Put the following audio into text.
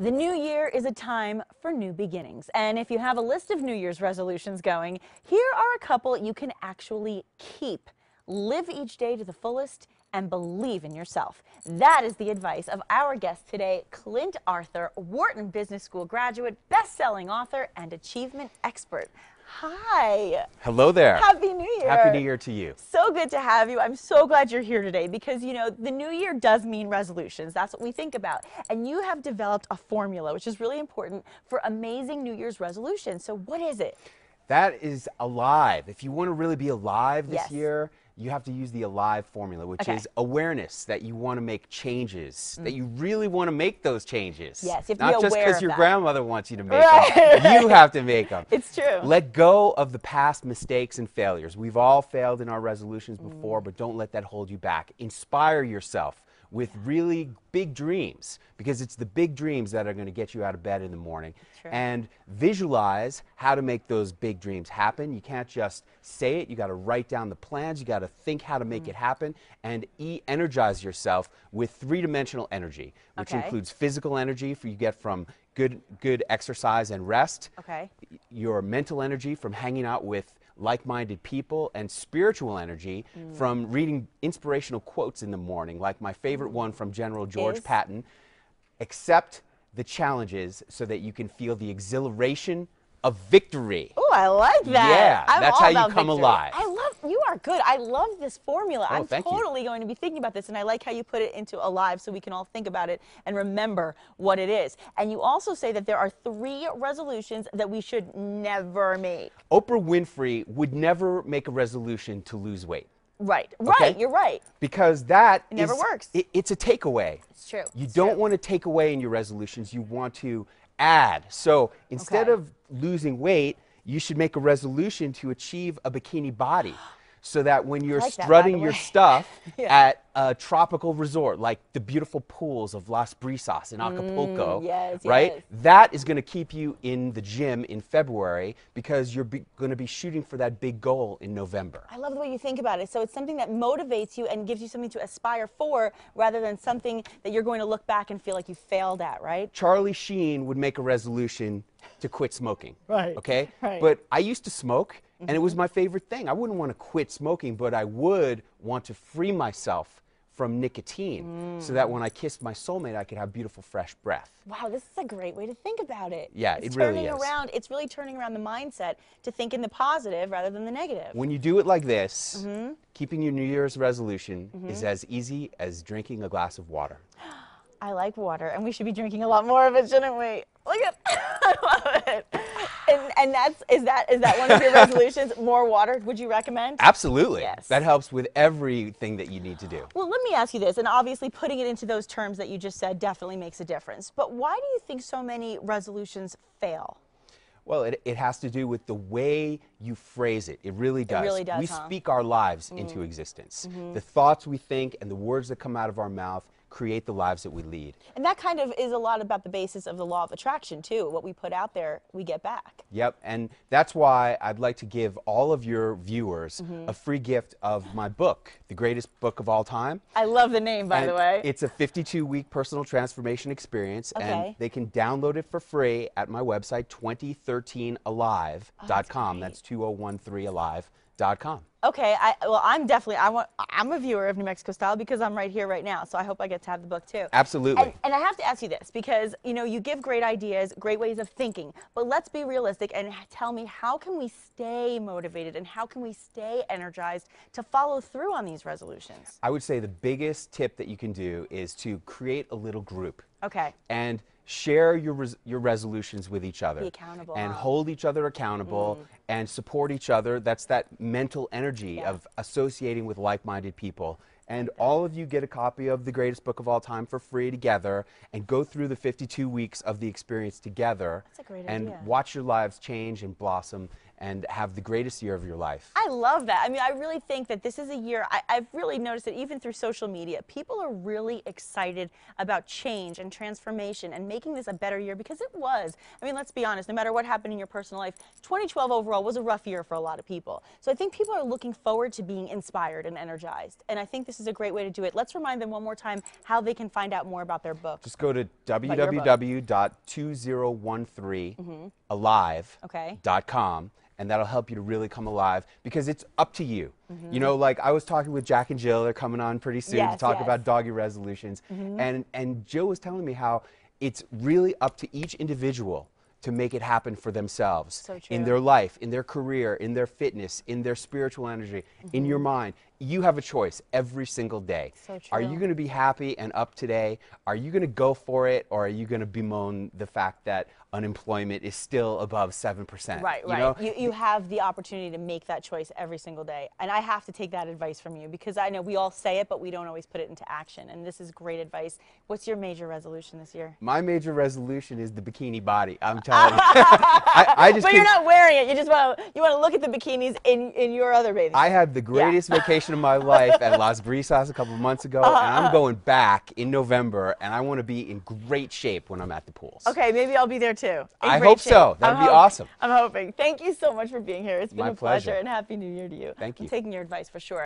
The new year is a time for new beginnings. And if you have a list of New Year's resolutions going, here are a couple you can actually keep. Live each day to the fullest and believe in yourself. That is the advice of our guest today, Clint Arthur, Wharton Business School graduate, best-selling author, and achievement expert. Hi. Hello there. Happy New Year. Happy New Year to you. So good to have you. I'm so glad you're here today because, you know, the new year does mean resolutions. That's what we think about. And you have developed a formula, which is really important for amazing New Year's resolutions. So what is it? That is alive. If you want to really be alive this Yes. year, you have to use the alive formula, which Okay. is awareness that you want to make changes, that you really want to make those changes. Yes, you have to Not be just aware because of your that. grandmother wants you to make Right, them. You have to make them. It's true. Let go of the past mistakes and failures. We've all failed in our resolutions before, but don't let that hold you back. Inspire yourself with really big dreams, because it's the big dreams that are going to get you out of bed in the morning. True. And visualize how to make those big dreams happen. You can't just say it. You got to write down the plans. You got to think how to make it happen, and energize yourself with three-dimensional energy, which Okay. includes physical energy you get from good exercise and rest. Okay. Your mental energy from hanging out with like-minded people, and spiritual energy from reading inspirational quotes in the morning, like my favorite one from General George Is? Patton: accept the challenges so that you can feel the exhilaration of victory. Oh, I like that. Yeah, I'm that's all how you about come victory. alive. You are good. I love this formula. Oh, I'm thank you. totally going to be thinking about this, and I like how you put it into alive so we can all think about it and remember what it is. And you also say that there are 3 resolutions that we should never make. Oprah Winfrey would never make a resolution to lose weight, Right. Okay. Right. You're right. because that It never works. It's a takeaway. It's true. You It's don't true. want to take away in your resolutions. You want to add. So instead Okay. of losing weight, you should make a resolution to achieve a bikini body, so that when you're like that, by strutting the your way. stuff Yeah. at a tropical resort like the beautiful pools of Las Brisas in Acapulco, yes, right? yes. That is going to keep you in the gym in February, because you're going to be shooting for that big goal in November. I love the way you think about it. So it's something that motivates you and gives you something to aspire for rather than something that you're going to look back and feel like you failed at, right? Charlie Sheen would make a resolution to quit smoking. Right, Okay? right. But I used to smoke, and it was my favorite thing. I wouldn't want to quit smoking, but I would want to free myself from nicotine, so that when I kissed my soulmate, I could have beautiful, fresh breath. Wow, this is a great way to think about it. Yeah, it's it really turning is. around. It's really turning around the mindset to think in the positive rather than the negative. When you do it like this, keeping your New Year's resolution is as easy as drinking a glass of water. I like water, and we should be drinking a lot more of it, shouldn't we? Look at, I love it. And is that one of your resolutions? More water? Would you recommend? Absolutely. Yes. That helps with everything that you need to do. Well, let me ask you this, and obviously putting it into those terms that you just said definitely makes a difference. But why do you think so many resolutions fail? Well, it has to do with the way you phrase it. It really does. really does, We huh? speak our lives into existence. The thoughts we think and the words that come out of our mouth create the lives that we lead. And that kind of is a lot about the basis of the law of attraction, too. What we put out there, we get back. Yep, and that's why I'd like to give all of your viewers a free gift of my book, The Greatest Book of All Time. I love the name, by the And way. It's a 52-week personal transformation experience, Okay. and they can download it for free at my website, 2013alive.com. That's 2013alive.com. Okay, I'm a viewer of New Mexico Style because I'm right here right now, so I hope I get to have the book too. Absolutely. And I have to ask you this because, you know, you give great ideas, great ways of thinking, but let's be realistic and tell me, how can we stay motivated and how can we stay energized to follow through on these resolutions? I would say the biggest tip that you can do is to create a little group. Okay. And share your resolutions with each other. Be accountable. And hold each other accountable and support each other. That's that mental energy Yeah. of associating with like-minded people. And all of you get a copy of The Greatest Book of All Time for free together, and go through the 52 weeks of the experience together. That's a great and idea. watch your lives change and blossom and have the greatest year of your life. I love that. I mean, I really think that this is a year, I've really noticed that even through social media, people are really excited about change and transformation and making this a better year, because it was. I mean, let's be honest, no matter what happened in your personal life, 2012 overall was a rough year for a lot of people. So I think people are looking forward to being inspired and energized. And I think this is a great way to do it. Let's remind them one more time how they can find out more about their book. Just go to www.2013alive.com. And that'll help you to really come alive, because it's up to you. You know, like I was talking with Jack and Jill, they're coming on pretty soon to talk about doggy resolutions. And Jill was telling me how it's really up to each individual to make it happen for themselves in their life, in their career, in their fitness, in their spiritual energy, in your mind. You have a choice every single day. Are you going to be happy and up today? Are you going to go for it, or are you going to bemoan the fact that unemployment is still above 7%? Right, you know? You have the opportunity to make that choice every single day. And I have to take that advice from you, because I know we all say it, but we don't always put it into action. And this is great advice. What's your major resolution this year? My major resolution is the bikini body. I'm telling you. I just but you're not wearing it. You just want to look at the bikinis in your other bathing suit. I had the greatest vacation of my life at Las Brisas a couple of months ago, and I'm going back in November, and I want to be in great shape when I'm at the pools. Okay, maybe I'll be there too. I hope so. That would be awesome. I'm hoping. Thank you so much for being here. It's been a pleasure, and Happy New Year to you. Thank you. I'm taking your advice for sure.